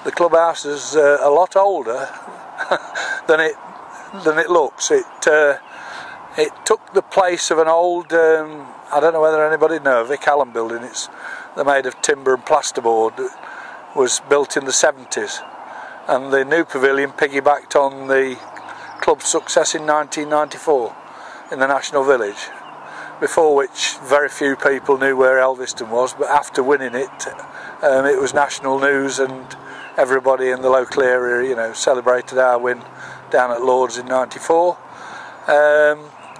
The clubhouse is a lot older than it looks. It took the place of an old, I don't know whether anybody knows, Vic Allen building. They're made of timber and plasterboard. It was built in the 70s, and the new pavilion piggybacked on the club's success in 1994 in the National Village, before which very few people knew where Elvaston was, but after winning it, it was national news, and everybody in the local area, you know, celebrated our win down at Lord's in '94.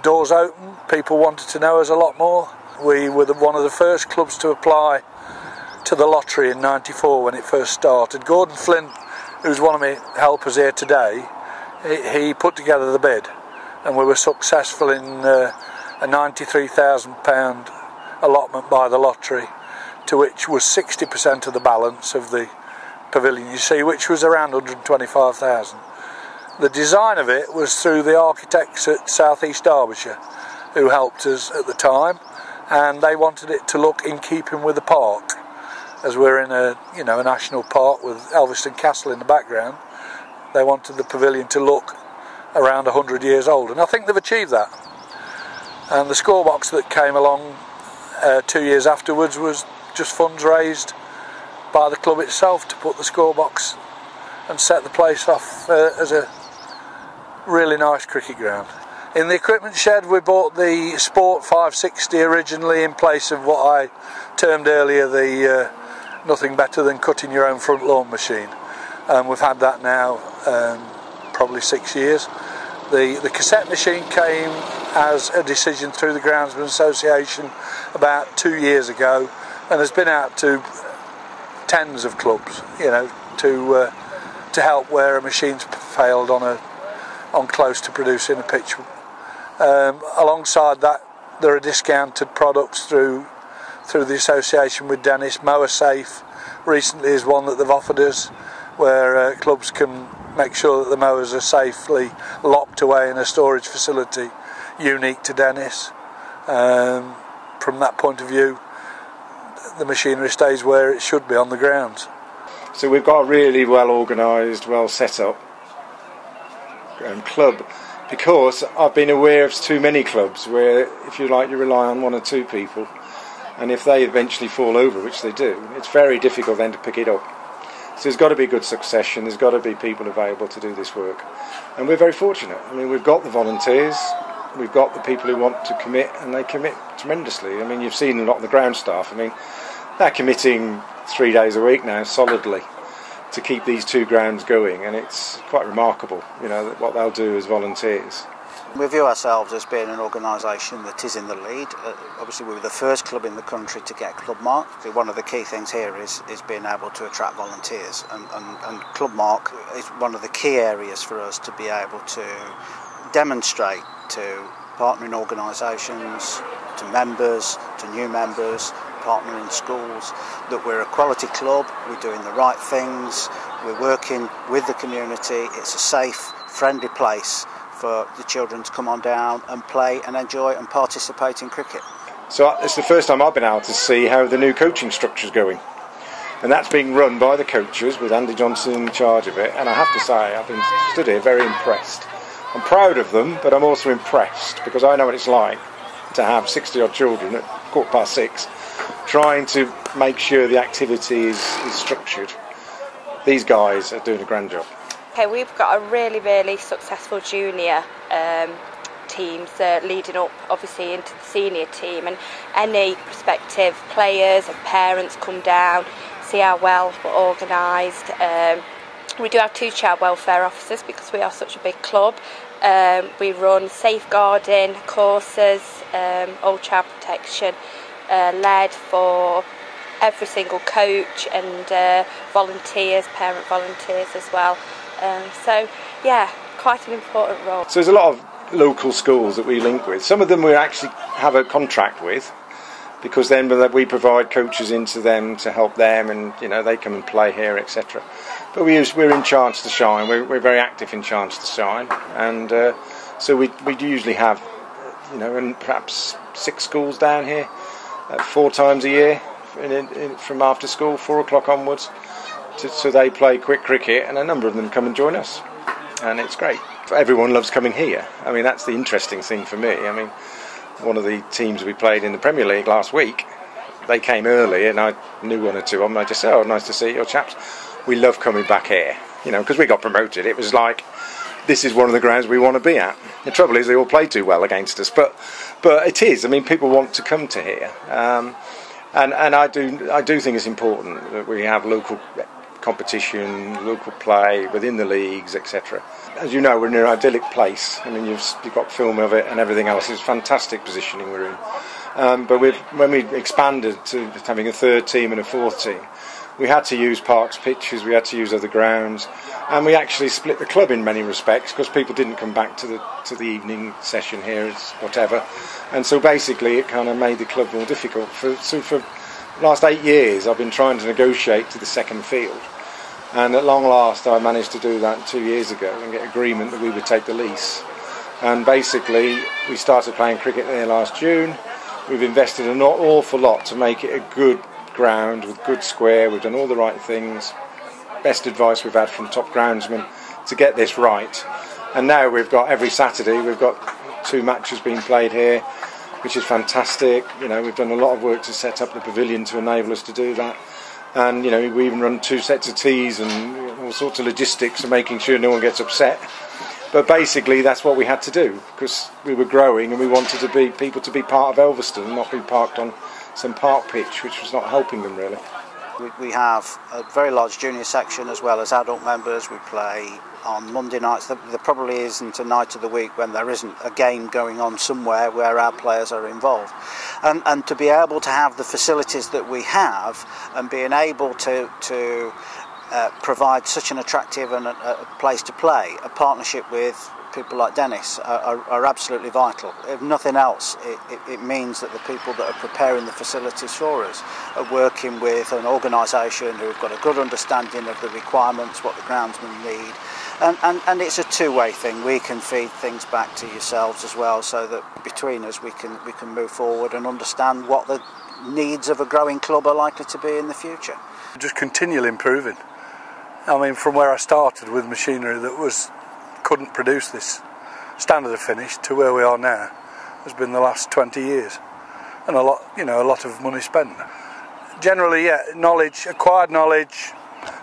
Doors open, people wanted to know us a lot more. We were one of the first clubs to apply to the lottery in '94 when it first started. Gordon Flint, who's one of my helpers here today, he put together the bid, and we were successful in a £93,000 allotment by the lottery, to which was 60% of the balance of the pavilion you see, which was around 125,000. The design of it was through the architects at South East Derbyshire, who helped us at the time, and they wanted it to look in keeping with the park, as we're in a national park with Elvaston Castle in the background. They wanted the pavilion to look around 100 years old, and I think they've achieved that. And the scorebox that came along 2 years afterwards was just funds raised by the club itself to put the scorebox and set the place off as a really nice cricket ground. In the equipment shed we bought the Sport 560 originally, in place of what I termed earlier the nothing better than cutting your own front lawn machine. We've had that now probably 6 years. The cassette machine came as a decision through the Groundsman Association about 2 years ago, and has been out to tens of clubs, you know, to help where a machine's failed on close to producing a pitch. Alongside that, there are discounted products through the association with Dennis. Mowers Safe recently is one that they've offered us, where clubs can make sure that the mowers are safely locked away in a storage facility unique to Dennis. From that point of view, the machinery stays where it should be on the grounds. So we've got a really well organised, well set up club, because I've been aware of too many clubs where, if you like, you rely on one or two people, and if they eventually fall over, which they do, it's very difficult then to pick it up. So there's got to be good succession, there's got to be people available to do this work, and we're very fortunate. I mean, we've got the volunteers, we've got the people who want to commit, and they commit tremendously. I mean, you've seen a lot of the ground staff. I mean, they're committing 3 days a week now solidly to keep these two grounds going, and it's quite remarkable, you know, what they'll do as volunteers. We view ourselves as being an organisation that is in the lead. Obviously we were the first club in the country to get Club Mark. One of the key things here is being able to attract volunteers, and Club Mark is one of the key areas for us to be able to demonstrate to partnering organisations, to members, to new members, partnering schools, that we're a quality club, we're doing the right things, we're working with the community, it's a safe, friendly place for the children to come on down and play and enjoy and participate in cricket. So it's the first time I've been able to see how the new coaching structure is going, and that's being run by the coaches with Andy Johnson in charge of it, and I have to say I've been stood here very impressed. I'm proud of them, but I'm also impressed because I know what it's like to have 60 odd children at 6:15 trying to make sure the activity is structured. These guys are doing a grand job. Okay, we've got a really successful junior teams leading up obviously into the senior team, and any prospective players and parents come down, see how well we're organised. We do have 2 child welfare officers because we are such a big club. We run safeguarding courses, old child protection, led for every single coach, and volunteers, parent volunteers as well. So yeah, quite an important role. So there's a lot of local schools that we link with. Some of them we actually have a contract with, because then we provide coaches into them to help them, and you know, they come and play here, etc. But we're in Chance to Shine. We're very active in Chance to Shine, and so we usually have, you know, and perhaps 6 schools down here 4 times a year from after school, 4 o'clock onwards, so they play quick cricket, and a number of them come and join us, and it's great. Everyone loves coming here. I mean, that's the interesting thing for me. I mean, one of the teams we played in the Premier League last week, they came early, and I knew one or two of them. I just said, "Oh, nice to see your chaps. We love coming back here," because we got promoted. It was like, this is one of the grounds we want to be at. The trouble is they all play too well against us, but it is. I mean, people want to come to here, and I do think it's important that we have local competition, local play within the leagues, etc. As you know, we're in an idyllic place. I mean, you've got film of it and everything else. It's fantastic positioning we're in. But when we expanded to having a third team and a fourth team, we had to use Parks pitches, we had to use other grounds, and we actually split the club in many respects because people didn't come back to the evening session here, it's whatever. And so basically it kind of made the club more difficult. So for the last 8 years I've been trying to negotiate to the second field, and at long last I managed to do that 2 years ago and get agreement that we would take the lease. And basically we started playing cricket there last June. We've invested an awful lot to make it a good ground with good square. We've done all the right things, best advice we've had from top groundsmen to get this right. And now we've got every Saturday we've got 2 matches being played here, which is fantastic. We've done a lot of work to set up the pavilion to enable us to do that, and we even run 2 sets of teas and all sorts of logistics and making sure no one gets upset. But basically that's what we had to do because we were growing and we wanted people to be part of Elvaston and not be parked on some park pitch, which was not helping them really. We have a very large junior section as well as adult members. We play on Monday nights. There probably isn't a night of the week when there isn't a game going on somewhere where our players are involved. And to be able to have the facilities that we have and being able to provide such an attractive and a place to play, a partnership with people like Dennis are absolutely vital. If nothing else, it means that the people that are preparing the facilities for us are working with an organisation who've got a good understanding of the requirements, what the groundsmen need, and it's a two-way thing. We can feed things back to yourselves as well, so that between us we can move forward and understand what the needs of a growing club are likely to be in the future. Just continually improving. I mean, from where I started with machinery that couldn't produce this standard of finish to where we are now has been the last 20 years, and a lot of money spent. Generally, acquired knowledge,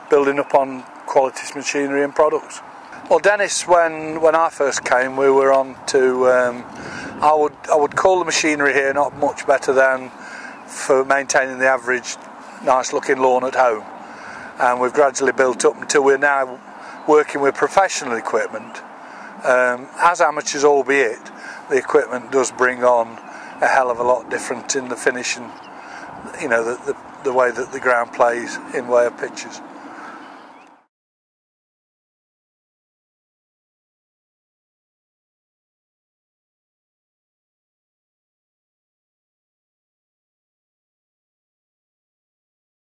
building up on quality machinery and products. Well, Dennis, when I first came, we were on to I would call the machinery here not much better than for maintaining the average nice looking lawn at home, and we've gradually built up until we're now working with professional equipment. As amateurs albeit, the equipment does bring on a hell of a lot different in the finish and the way that the ground plays in way of pitches.